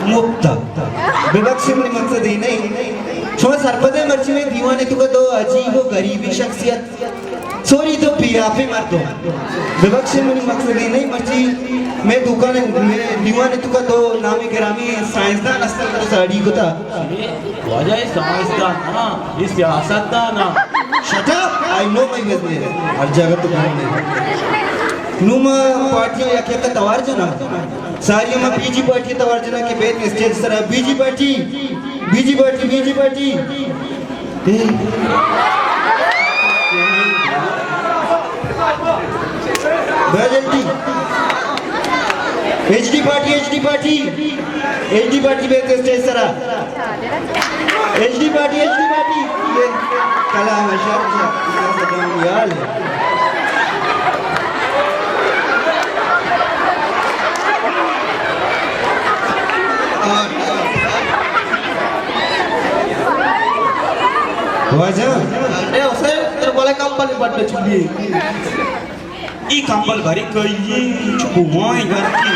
मुफ्त विवक्षित मकसद ही नहीं शो सरपदे मर्ची में दीवाने तुका दो अजीब व गरीबी शख्सियत सॉरी तो पियाफे मर दो विवक्षित मकसद ही नहीं मर्ची मैं दुकान में दीवाने तुका दो नामी गिरामी साइंसदान अस्तर कर साड़ी को था वजह साइंसदान ना इस सियासतदान ना shut up I know my business हर जगह तो नहीं नुमा पार्टियों या क्या का तवार जना सारी में बीजी पार्टी तवार जना के बेत स्टेज सर बीजी पार्टी जल्दी एचडी पार्टी बेत स्टेज सर एचडी पार्टी ये कला मशाल यार वजह अरे उसे तेरे बोले कंपनी बड़े चुली ई कंपल भरी कई चुपू माय घर की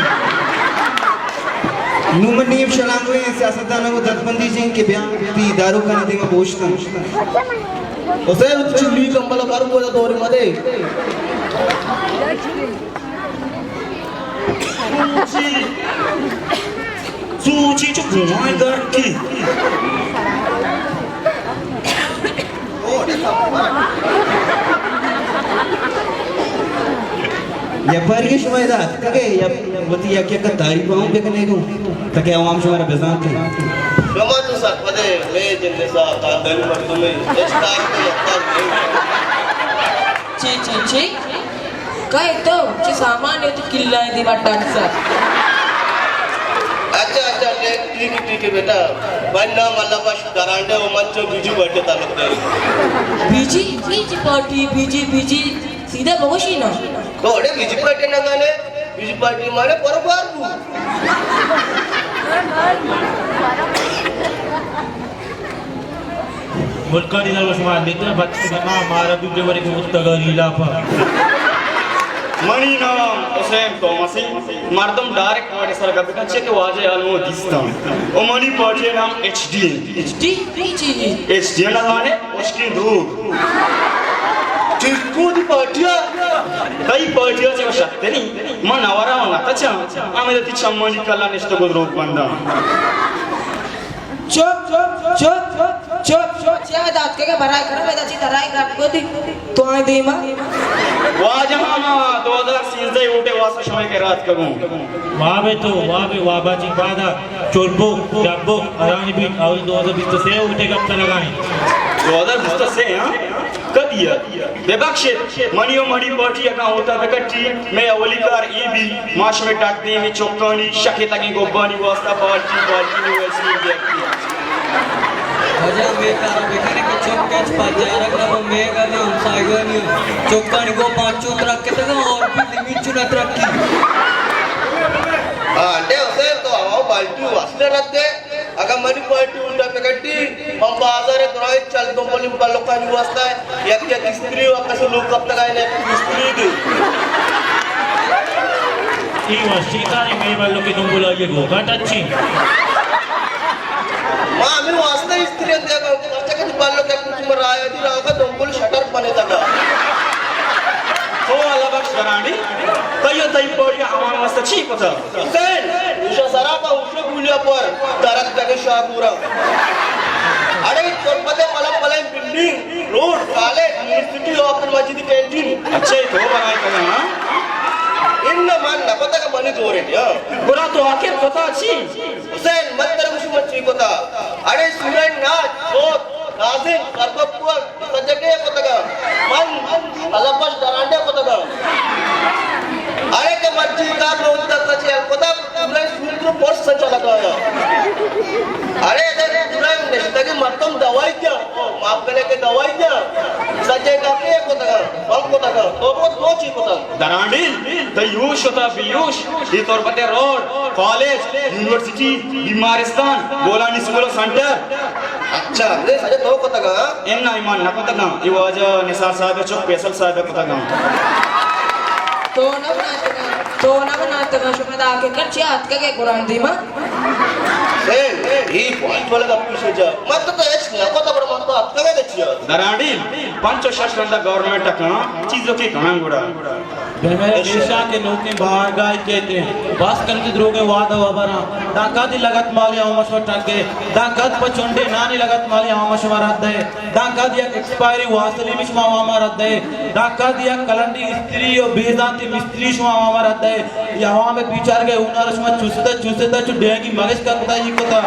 नुमनीब शलांगवे सियासतदानों को दत्तबंदी सिंह के बयान ती दारू का नदी में बोझता उसे चुली कंपल करू बोला तोरी मदे सूची चुपू माय घर की या परगे शुमायदात कगे या वती या क्या दारी पाऊं देखने को तके आवाम शुमारा बेजान थे रमन साथ पदे मैं जिन्ने सा कांदन मर्द में स्टार को लगता ची काय तो ची सामान है तो किल्ला है दिवाटान सा अच्छा ठीक है बेटा बन्ना मला बस करांडे ओ मंचो बीजू बैठे तालुक बीजी पार्टी बीजी सीधा बगोशी ना थोड़े बीजी पार्टी ना गाने बीजी पार्टी माने बरोबर मुल्का दिनार बस मान देते हैं बच्चे का माँ मारा भी देवरी को मुस्तगरीला पर मनी नाम उसेम तोमसी मर्दम डायरेक्ट वाले सर का बिकंचे के वाजे आलू दिस्ता ओ मनी पार्टी नाम एचडी ना गाने उसकी दूर चिक्कू दी पार्टिया कई पार्टिया से शक्ति नहीं मन आवारा होना तचा आमें ती चम्मनी कला निष्ठ को रोक बंदा चुप क्या दात के भराई करो मैं दाची धराई कर को दी तो आए दे मां वाजहाना 2003 से उठे वास समय के रात करूं वाह बाजी बादा चोरबो डब्बो अरानी भी और 2020 से उठे कब तक लगाए 2020 से हां कदिया बेबख्शित मनियो मनी पार्टी का होता बेकटी मैं अवलीकार ई भी माश में टाटने में चौकानी शकेता की गोबानी वास्ता पार्टी में वैसी देखती वजह में तारा बेकने के चौकेच बाजार का वो मैं का नाम साइगनी चौकानी को पांचों तरह के तक और भी लिमिट चुना तरह की हां उसे तो आओ बाल्टी वासले रखते अगर मनी पार्टी उल्टा बेकटी हम बाजार है तोरा चल दो बोली लोकानी वास्ता है एक स्त्री वापस लोग कब तक आए ना स्त्री दी ई वशिकानी मेरे वालों के तुम बोला ये गोगा टच्ची मां मी वास्ता स्त्री दे का अच्छा के बालो के कुछ मराया थी राव का दंबुल शटर बने तका हो वाला बक्स करानी तयो तई पोड़ी हमारा वास्ता छी पता हुसैन उषा सरा का उषा गुलिया पर दरक तक शाहपुरा अरे कोलपते पलम building road college university of मस्जिद कैंटीन अच्छे तो बनाए कना हां इन मन न पता का मनी जोरे या बुरा तो आके पता छी हुसैन मत तेरे कुछ मत छी पता अरे स्टूडेंट ना तो नाजिम करबपुर सजके पता का मन अलबस डरांडे पता का अरे के मस्जिद का रोज तक सचे पता पूरा स्कूल को पोस्ट सच लगा अरे पूरा नेस्ता के मतम दवाई क्या माफ करे के दवाई क्या सचे का के पता का हम पता का तो वो छी पता डरांडी यूश होता बीयूश ये तौर पर रोड कॉलेज यूनिवर्सिटी बीमारिस्तान गोलानी स्कूल सेंटर अच्छा ये सजे तो को तगा इन ना ईमान ना को तगा ये वाज निसार साहब चौक फैसल साहब को तगा तो तो ना बना तो का शुक्र दा के कर चिया हाथ के कुरान दी मां ही पॉइंट वाला गप्पी जा मत तो एच नहीं को तो बड़ मत तो आपका दे छिया दराडी पंचशास्त्र गवर्नमेंट का चीजों की कहां गुड़ा मेरे देशा के लोग के बाहर गाय कहते हैं बस करके द्रोगे वाद वबरा दाकादी लगत माली आमशो टंगे दाकाद पचोंडे नानी लगत माली आमशो रद्द है दाकादी एक्सपायरी वासली मिशमा मामा रद्द है दाकादी कलंडी स्त्री और बेजाती मिस्त्री शमा मामा रद्द है यहाँ में पिचार के उनार शमा चुसता चुडेगी मगज का पता ही कोता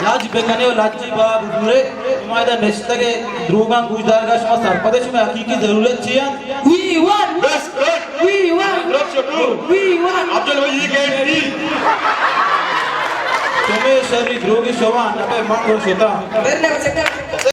लाज बेकने और लाजी बाब दूरे तुम्हारे नेस्ता के द्रोगा गुजदार का शमा सरपदेश में हकीकी जरूरत चाहिए we want drop shot Abdul भाई ये गेट तुम्हें शरीर द्रोगी शवा नबे मन और शोता करने में से